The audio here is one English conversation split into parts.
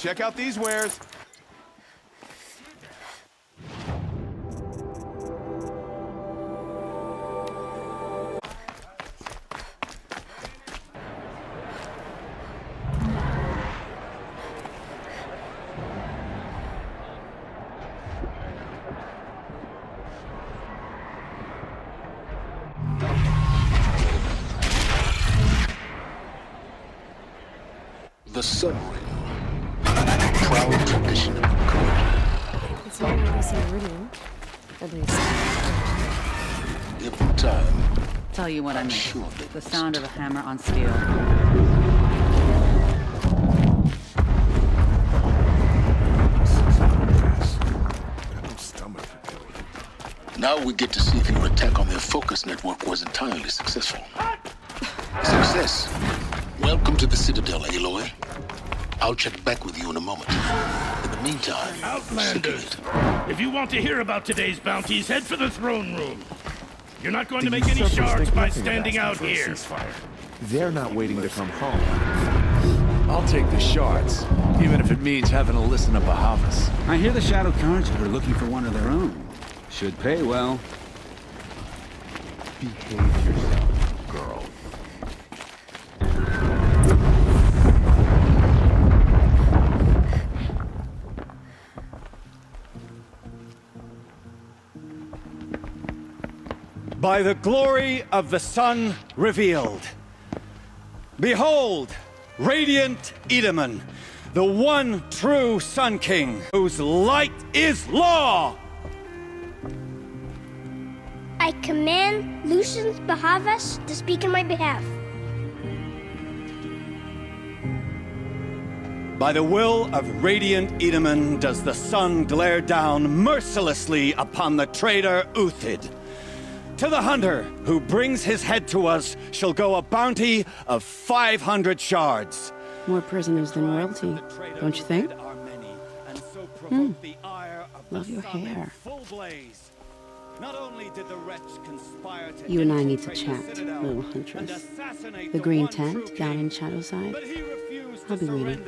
check out these wares. The Sun Ring, proud tradition of the code. It's not really Sciu, at least. Every time, Tell you what I mean. sure The sound of a hammer on steel. now we get to see if your attack on their focus network was entirely successful. Success. Welcome to the Citadel, Aloy. I'll check back with you in a moment. In the meantime, Outlanders, if you want to hear about today's bounties, head for the throne room. You're not going to make any shards by standing out here. They're not waiting to come home. I'll take the shards, even if it means having to listen to Bahamas. I hear the Shadow Cards are looking for one of their own. Should pay well. Behave yourself, girl. By the glory of the sun revealed. Behold, radiant Itaman, the one true Sun King, whose light is law! I command Lucius Bahavas to speak in my behalf. By the will of radiant Itaman does the sun glare down mercilessly upon the traitor Uthid. To the hunter who brings his head to us shall go a bounty of 500 shards. More prisoners than royalty, don't you think? Love your hair. Not only did the wretch conspire to You and I need to chat, little huntress. The green tent down in Shadowside? I'll be waiting.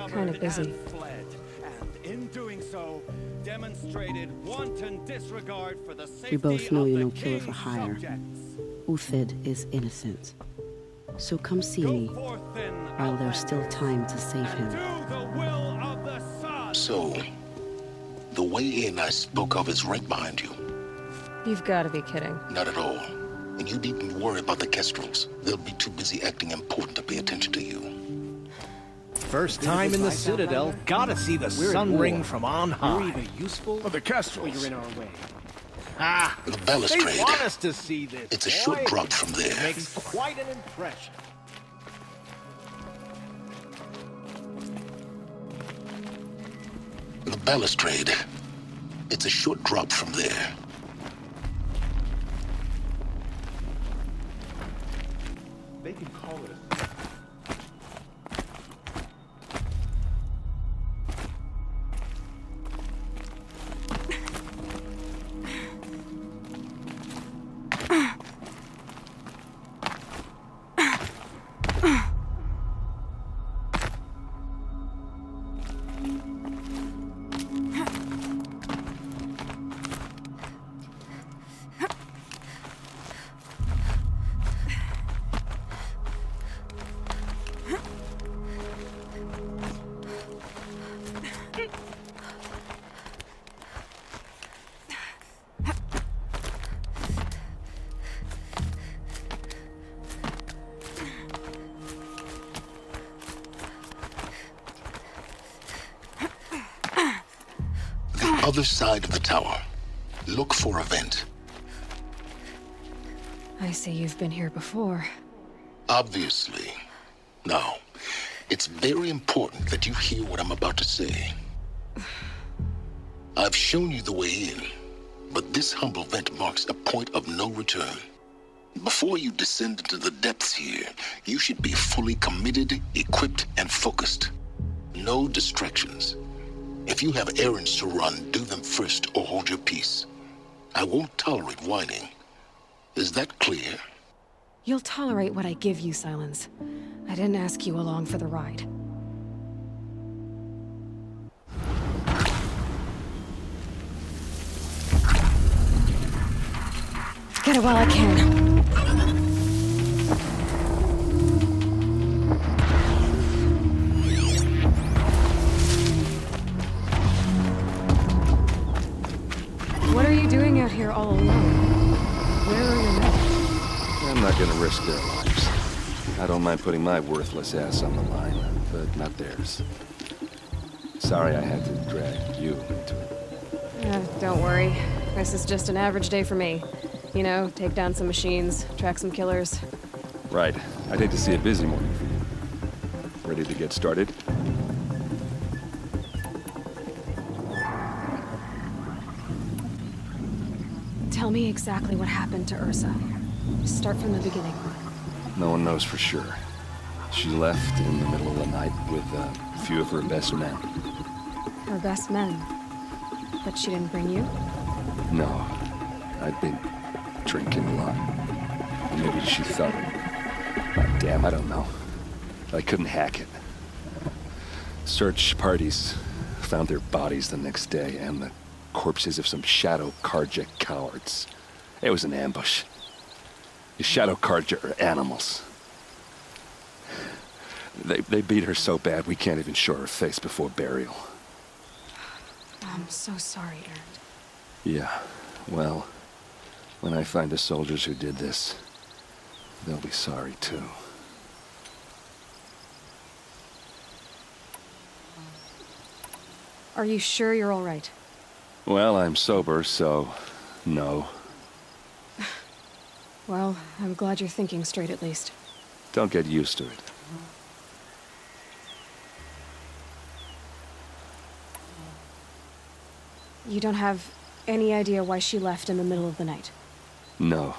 Kinda busy. And in doing so, demonstrated wanton disregard for the safety We both know of you're the no killer for king's hire. subjects. Uthid is innocent. So come see me Go forth then, while there's still time to save and him. do the will of the sun. So, the way in I spoke of is right behind you. You've got to be kidding. Not at all. And you needn't worry about the Kestrels. They'll be too busy acting important to pay attention to you. First time in the Citadel, gotta see the sun ring from on high. We're either useful For the Kestrels. or you're in our way. Ah, The they balustrade. want us to see this. It's a boy. short drop from there. Makes quite an impression. The balustrade. It's a short drop from there. They can call it Other side of the tower. Look for a vent. I see you've been here before. Obviously. Now, it's very important that you hear what I'm about to say. I've shown you the way in, but this humble vent marks a point of no return. Before you descend into the depths here, you should be fully committed, equipped, and focused. No distractions. If you have errands to run, do them first or hold your peace. I won't tolerate whining. Is that clear? You'll tolerate what I give you, Silence. I didn't ask you along for the ride. Get it while I can. What are you doing out here all alone? Where are your men? I'm not gonna risk their lives. I don't mind putting my worthless ass on the line, but not theirs. Sorry I had to drag you into it. Don't worry. This is just an average day for me. You know, take down some machines, track some killers. Right. I'd hate to see a busy morning for you. Ready to get started? Tell me exactly what happened to Ersa. Start from the beginning. No one knows for sure. She left in the middle of the night with a few of her best men. Her best men. But she didn't bring you? No. I'd been drinking a lot. Maybe she thought it. Damn, I don't know. I couldn't hack it. Search parties found their bodies the next day and the corpses of some Shadow Karja cowards. It was an ambush. The Shadow Karja are animals. They beat her so bad we can't even show her face before burial. I'm so sorry, Aaron. Yeah, well, when I find the soldiers who did this, they'll be sorry too. Are you sure you're all right? Well, I'm sober, so no. Well, I'm glad you're thinking straight at least. Don't get used to it. You don't have any idea why she left in the middle of the night? No.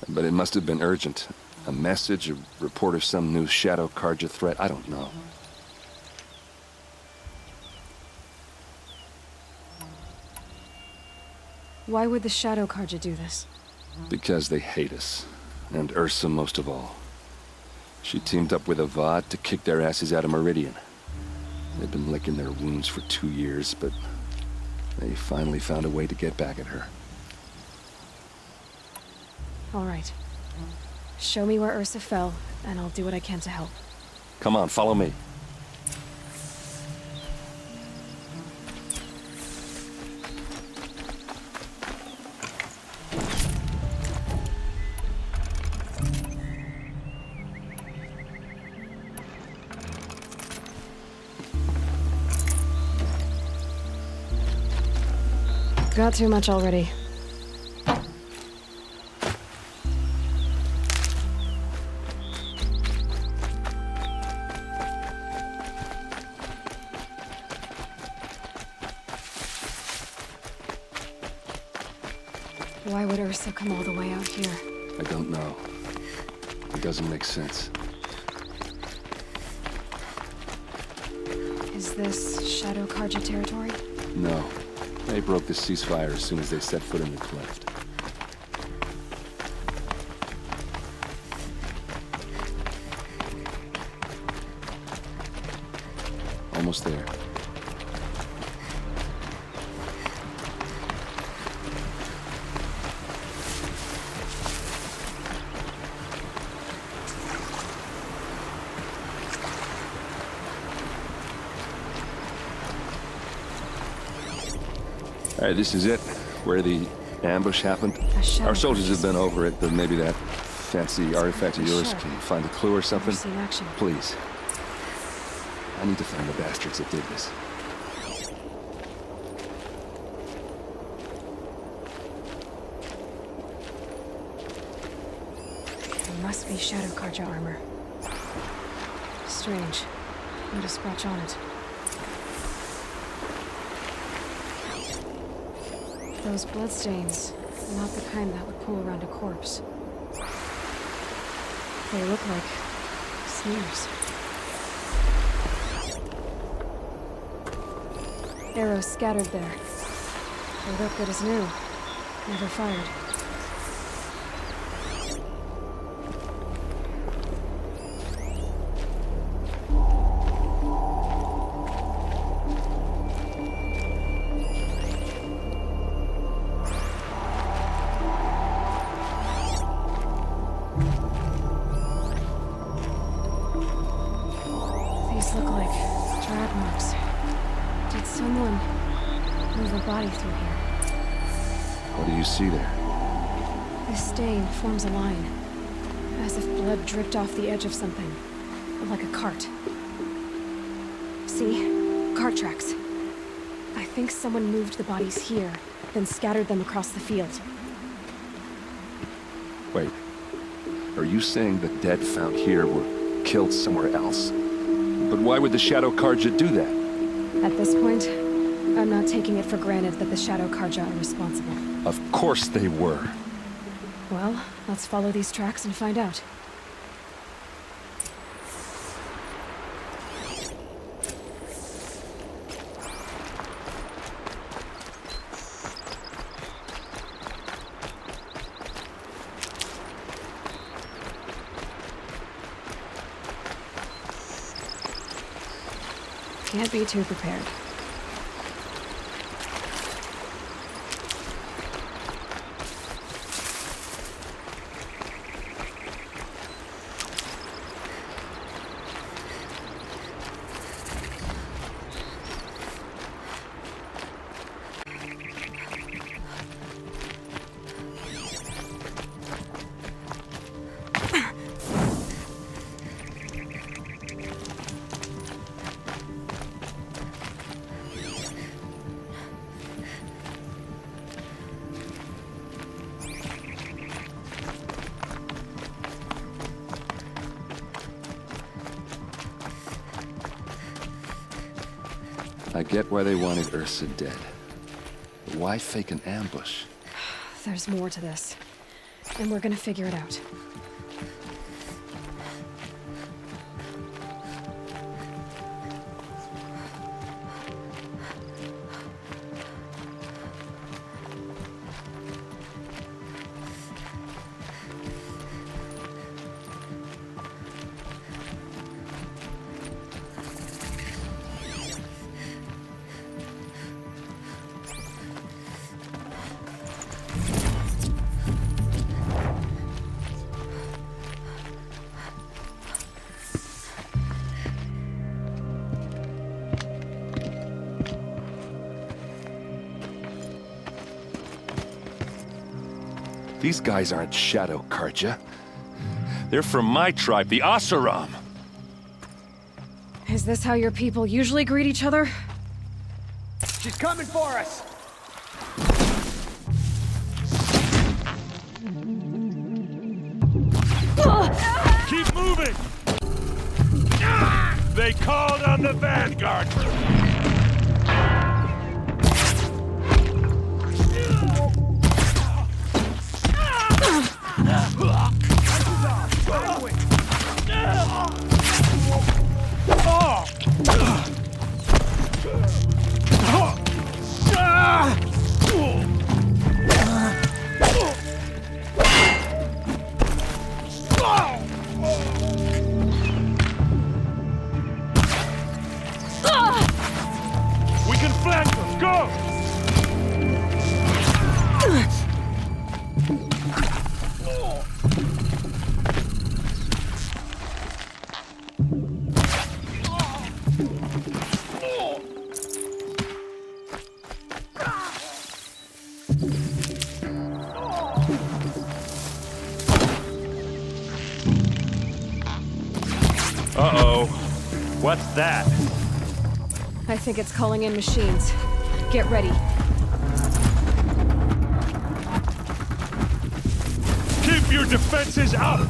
But it must have been urgent. A message, a report of some new Shadow Karja threat, I don't know. Why would the Shadow Karja do this? Because they hate us. And Ersa most of all. She teamed up with Avad to kick their asses out of Meridian. They've been licking their wounds for 2 years, but they finally found a way to get back at her. All right. Show me where Ersa fell, and I'll do what I can to help. Come on, follow me. Got too much already. Why would Ersa come all the way out here? I don't know. It doesn't make sense. Is this Shadow Karja territory? No. They broke the ceasefire as soon as they set foot in the cleft. Almost there. All right, this is it, where the ambush happened. Our soldiers have been over it, but maybe that fancy artifact of yours can find a clue or something. Please. I need to find the bastards that did this. It must be Shadow Karja armor. Strange. Not a scratch on it. Those bloodstains, not the kind that would pool around a corpse. They look like smears. Arrows scattered there. They look good as new. Never fired. body through here. What do you see there? This stain forms a line, as if blood dripped off the edge of something, like a cart. See? Cart tracks. I think someone moved the bodies here, then scattered them across the field. Wait. Are you saying the dead found here were killed somewhere else? But why would the Shadow Karja do that? At this point, I'm not taking it for granted that the Shadow Karja are responsible. Of course they were. Well, let's follow these tracks and find out. Can't be too prepared. I get why they wanted Ersa dead. But why fake an ambush? There's more to this, and we're gonna figure it out. These guys aren't Shadow Karja. They're from my tribe, the Asaram. Is this how your people usually greet each other? She's coming for us! Keep moving! They called on the Vanguard! We can flank them! Go! Uh-oh. What's that? I think it's calling in machines. Get ready. Keep your defenses up!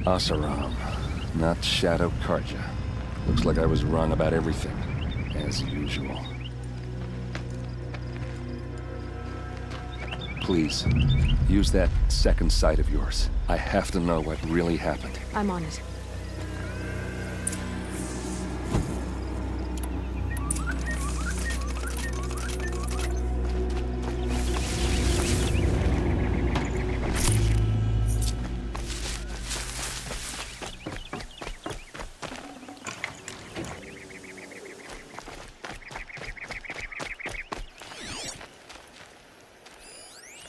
Asaram, not Shadow Karja. Looks like I was wrong about everything, as usual. Please, use that second sight of yours. I have to know what really happened. I'm on it.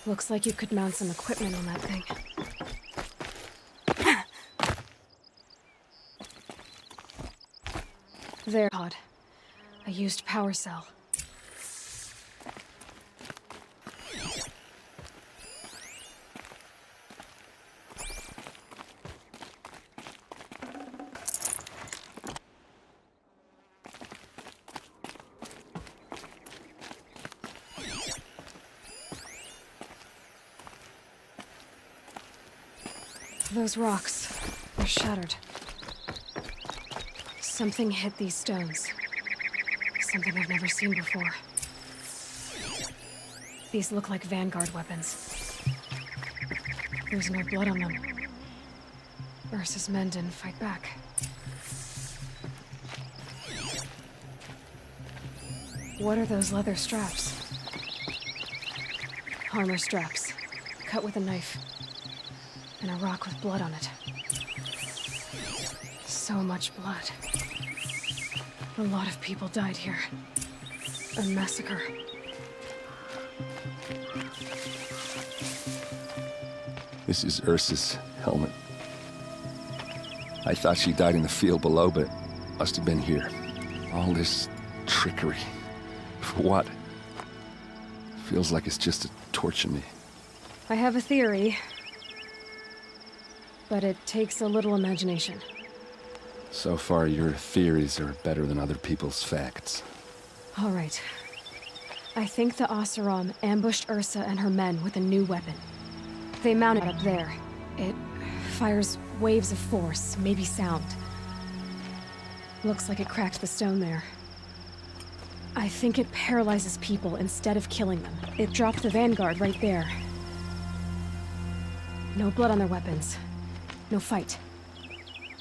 Looks like you could mount some equipment on that thing. There, Pod. A used power cell. Those rocks, they're shattered. Something hit these stones. Something I've never seen before. These look like Vanguard weapons. There's no blood on them. Ersa's men didn't fight back. What are those leather straps? Armor straps, cut with a knife. And a rock with blood on it. So much blood. A lot of people died here. A massacre. This is Ersa's helmet. I thought she died in the field below, but must have been here. All this trickery. For what? Feels like it's just to torture me. I have a theory. But it takes a little imagination. So far, your theories are better than other people's facts. All right. I think the Oseram ambushed Ersa and her men with a new weapon. They mounted up there. It fires waves of force, maybe sound. Looks like it cracked the stone there. I think it paralyzes people instead of killing them. It dropped the Vanguard right there. No blood on their weapons. No fight.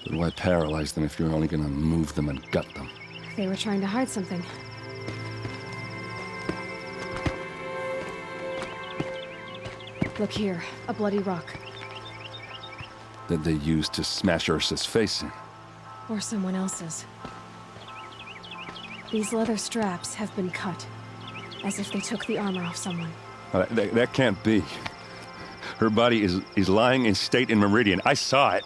But why paralyze them if you're only gonna move them and gut them? They were trying to hide something. Look here, a bloody rock. That they used to smash Ursa's face in. Or someone else's. These leather straps have been cut, as if they took the armor off someone. That can't be. Her body is lying in state in Meridian. I saw it.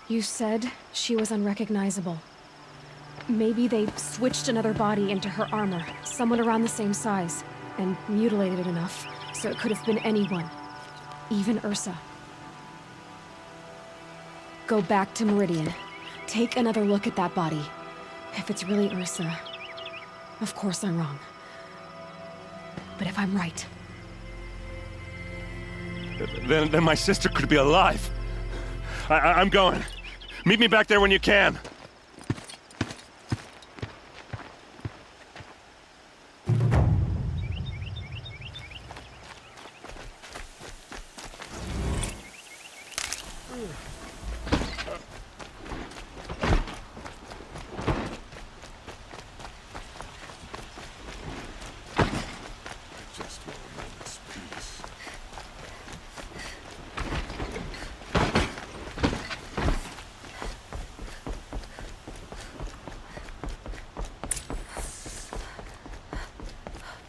You said she was unrecognizable. Maybe they switched another body into her armor, someone around the same size, and mutilated it enough, so it could have been anyone. Even Ersa. Go back to Meridian. Take another look at that body. If it's really Ersa, of course I'm wrong. But if I'm right... Then my sister could be alive. I'm going. Meet me back there when you can.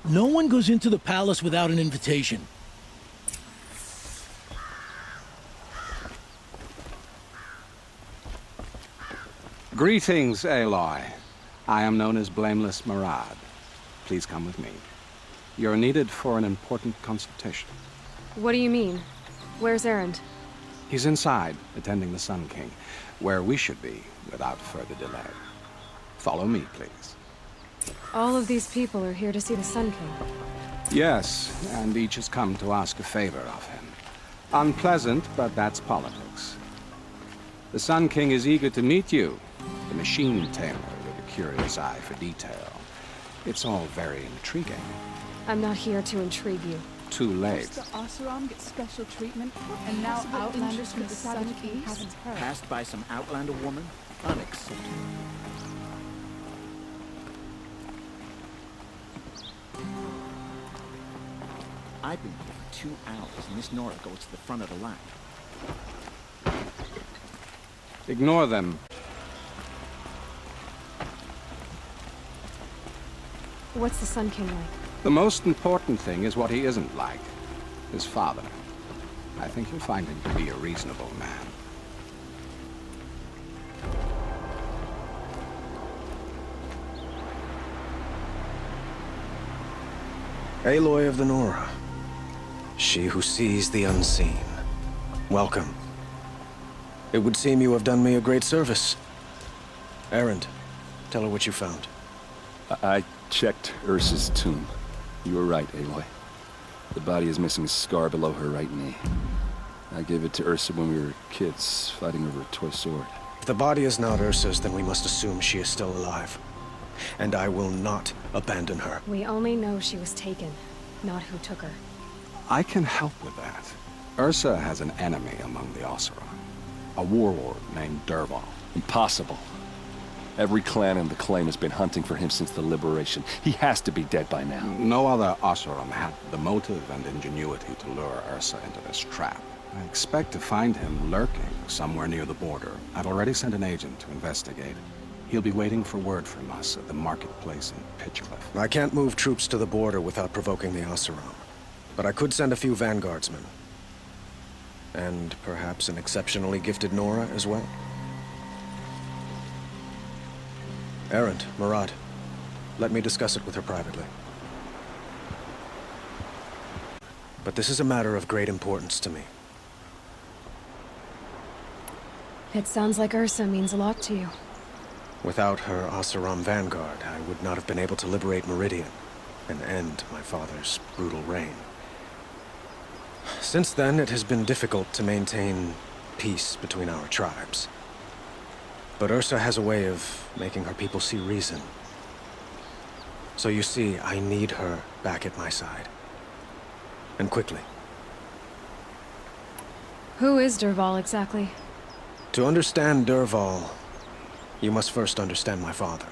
No one goes into the palace without an invitation. Greetings, Aloy. I am known as Blameless Marad. Please come with me. You're needed for an important consultation. What do you mean? Where's Erend? He's inside, attending the Sun King, where we should be without further delay. Follow me, please. All of these people are here to see the Sun King. Yes, and each has come to ask a favor of him. Unpleasant, but that's politics. The Sun King is eager to meet you, the machine tamer with a curious eye for detail. It's all very intriguing. I'm not here to intrigue you. Too late. The Oseram get special treatment, and now outlanders from the Southern East haven't Passed by some outlander woman? Unacceptable. I've been here for 2 hours, and Miss Nora goes to the front of the line. Ignore them. What's the Sun King like? The most important thing is what he isn't like. His father. I think you'll find him to be a reasonable man. Aloy of the Nora. She who sees the unseen. Welcome. It would seem you have done me a great service. Errand, tell her what you found. I checked Ersa's tomb. You were right, Aloy. The body is missing a scar below her right knee. I gave it to Ersa when we were kids, fighting over a toy sword. If the body is not Ursa's, then we must assume she is still alive. And I will not abandon her. We only know she was taken, not who took her. I can help with that. Ersa has an enemy among the Oseram. A warlord named Dervahl. Impossible. Every clan in the claim has been hunting for him since the liberation. He has to be dead by now. No other Oseram had the motive and ingenuity to lure Ersa into this trap. I expect to find him lurking somewhere near the border. I've already sent an agent to investigate. He'll be waiting for word from us at the marketplace in Pitchcliff. I can't move troops to the border without provoking the Oseram. But I could send a few vanguardsmen. And perhaps an exceptionally gifted Nora as well. Errand, Murad. Let me discuss it with her privately. But this is a matter of great importance to me. It sounds like Ersa means a lot to you. Without her Oseram vanguard, I would not have been able to liberate Meridian and end my father's brutal reign. Since then, it has been difficult to maintain peace between our tribes. But Ersa has a way of making her people see reason. So you see, I need her back at my side. And quickly. Who is Dervahl exactly? To understand Dervahl, you must first understand my father.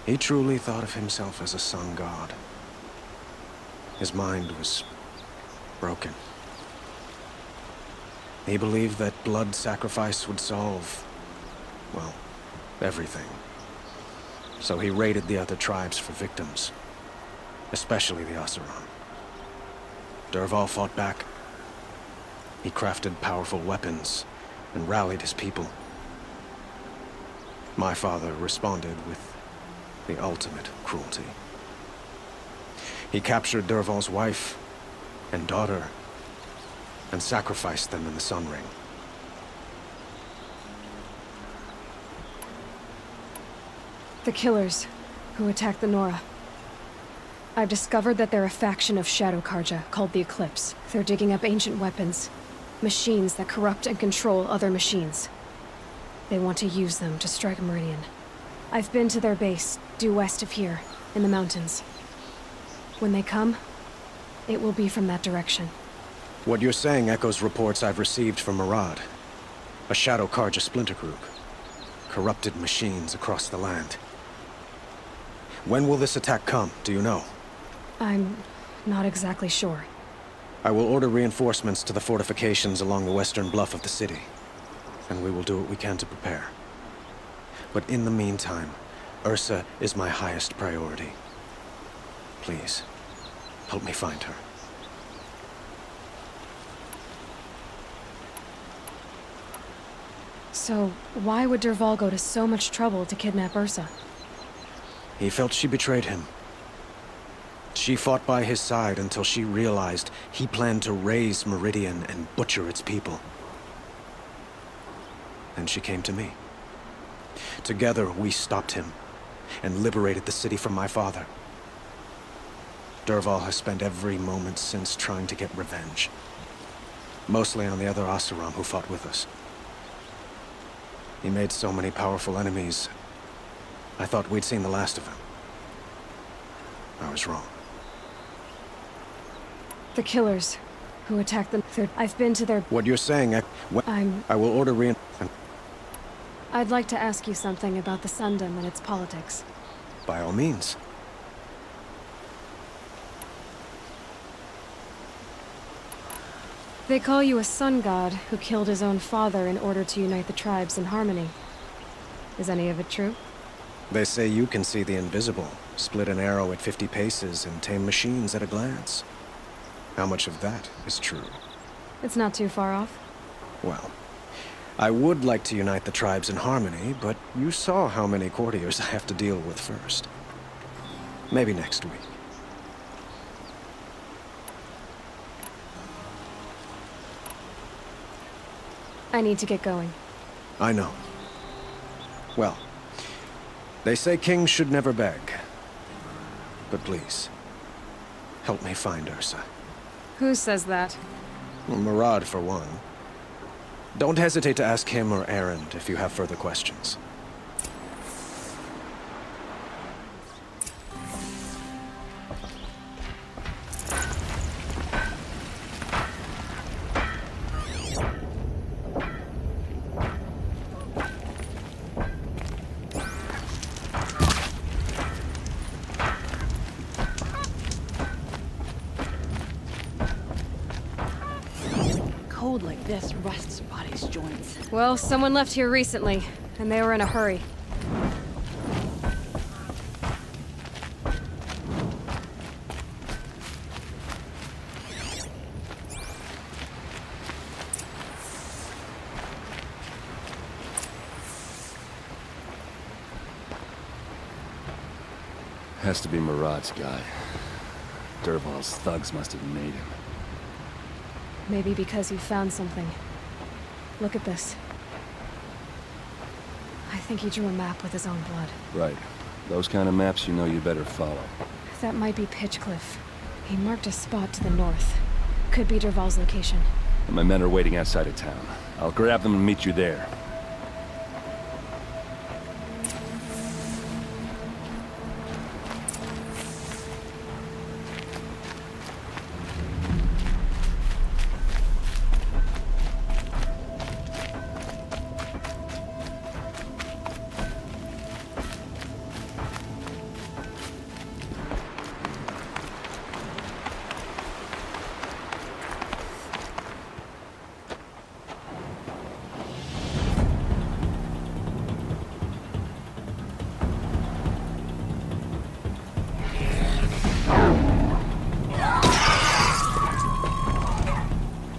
He truly thought of himself as a sun god. His mind was broken. He believed that blood sacrifice would solve, well, everything. So he raided the other tribes for victims, especially the Oseram. Dervahl fought back. He crafted powerful weapons and rallied his people. My father responded with the ultimate cruelty. He captured Dervahl's wife and daughter and sacrificed them in the Sun Ring. The killers who attacked the Nora. I've discovered that they're a faction of Shadow Karja called the Eclipse. They're digging up ancient weapons, machines that corrupt and control other machines. They want to use them to strike Meridian. I've been to their base, due west of here, in the mountains. When they come, it will be from that direction. What you're saying echoes reports I've received from Murad. A Shadow Karja splinter group. Corrupted machines across the land. When will this attack come, do you know? I'm not exactly sure. I will order reinforcements to the fortifications along the western bluff of the city. And we will do what we can to prepare. But in the meantime, Ersa is my highest priority. Please, help me find her. So, why would Dervahl go to so much trouble to kidnap Ersa? He felt she betrayed him. She fought by his side until she realized he planned to raise Meridian and butcher its people. And she came to me. Together, we stopped him and liberated the city from my father. Dervahl has spent every moment since trying to get revenge. Mostly on the other Oseram who fought with us. He made so many powerful enemies. I thought we'd seen the last of him. I was wrong. The killers who attacked them. I've been to their... What you're saying, I will order I'd like to ask you something about the Sundom and its politics. By all means. They call you a sun god who killed his own father in order to unite the tribes in harmony. Is any of it true? They say you can see the invisible, split an arrow at 50 paces, and tame machines at a glance. How much of that is true? It's not too far off. Well, I would like to unite the tribes in harmony, but you saw how many courtiers I have to deal with first. Maybe next week. I need to get going. I know. Well, they say kings should never beg. But please, help me find Ersa. Who says that? Well, Murad, for one. Don't hesitate to ask him or Erend if you have further questions. Cold like this rusts body's joints. Well, someone left here recently, and they were in a hurry. Has to be Murad's guy. Dervahl's thugs must have made him. Maybe because you found something. Look at this. I think he drew a map with his own blood. Right. Those kind of maps you know you better follow. That might be Pitchcliff. He marked a spot to the north. Could be Dervahl's location. My men are waiting outside of town. I'll grab them and meet you there.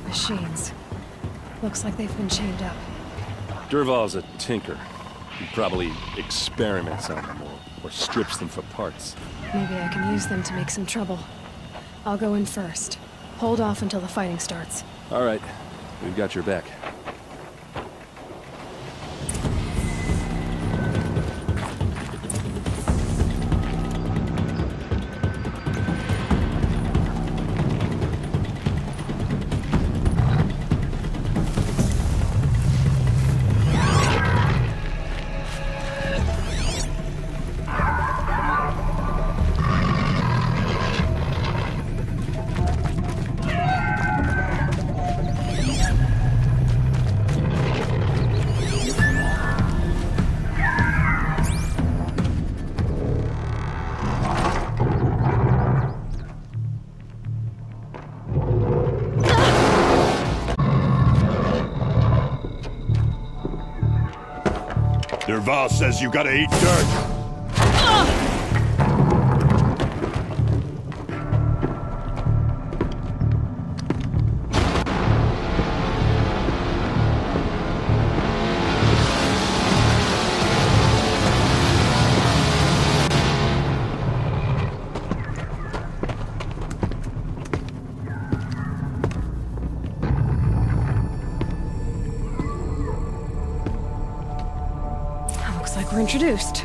Machines. Looks like they've been chained up. Dervahl's a tinker. He probably experiments on them or strips them for parts. Maybe I can use them to make some trouble. I'll go in first. Hold off until the fighting starts. All right. We've got your back. Dervahl says you gotta eat dirt. Looks like we're introduced.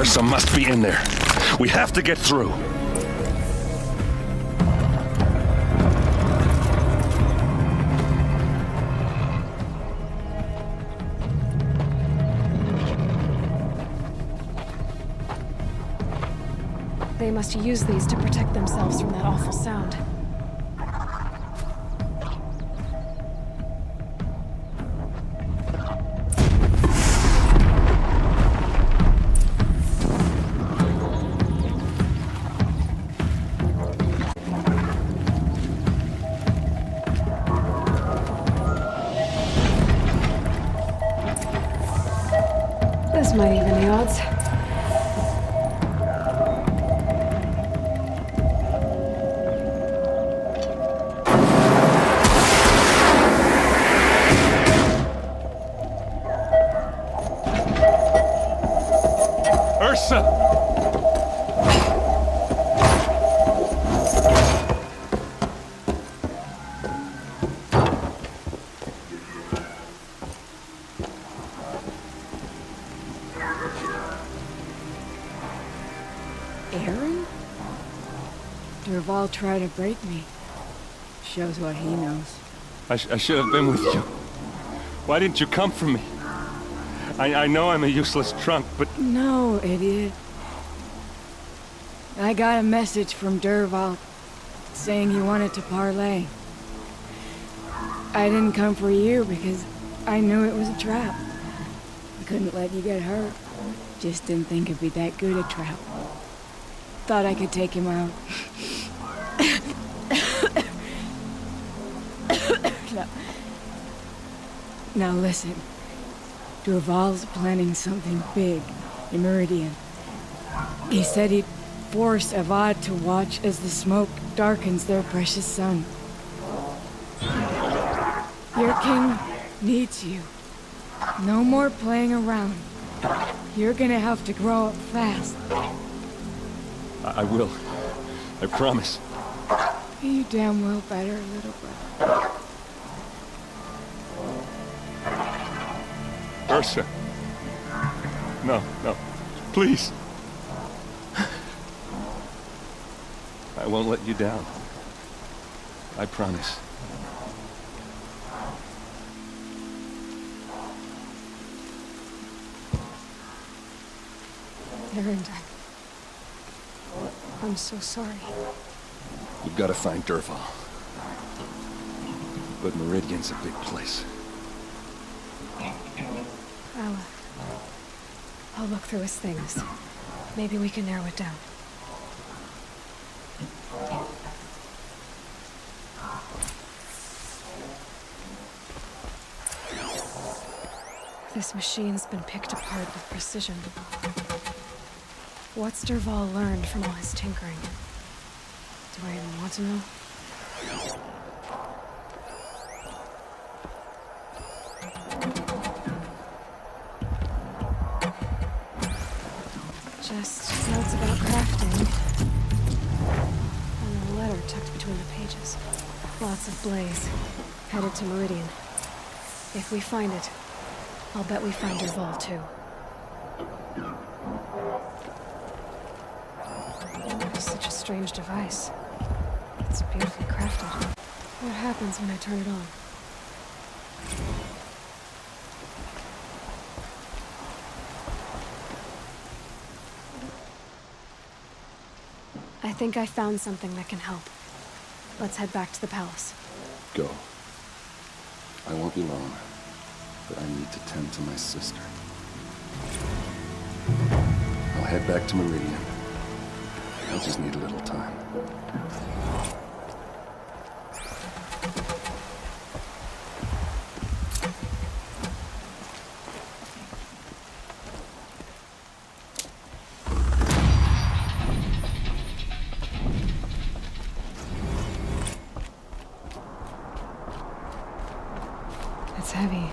Ersa must be in there. We have to get through. They must use these to protect themselves from that awful sound. This might even the odds. Ersa! Aaron? Durval tried to break me. Shows what he knows. I should have been with you. Why didn't you come for me? I know I'm a useless trunk, but... No, idiot. I got a message from Durval saying he wanted to parlay. I didn't come for you because I knew it was a trap. I couldn't let you get hurt. Just didn't think it'd be that good a trap. Thought I could take him out. Now listen. Durval's planning something big in Meridian. He said he'd force Avad to watch as the smoke darkens their precious sun. Your king needs you. No more playing around. You're gonna have to grow up fast. I will. I promise. You damn well better, little brother. Ersa. No, no. Please. I won't let you down. I promise. Aaron, I'm so sorry. We've got to find Durval. But Meridian's a big place. I'll look through his things. Maybe we can narrow it down. This machine's been picked apart with precision. What's Durval learned from all his tinkering? Do I even want to know? Just notes about crafting. And a letter tucked between the pages. Lots of blaze. Headed to Meridian. If we find it, I'll bet we find Durval too. It's such a strange device. It's beautifully crafted. What happens when I turn it on? I think I found something that can help. Let's head back to the palace. Go. I won't be long, but I need to tend to my sister. I'll head back to Meridian. I just need a little time. It's heavy.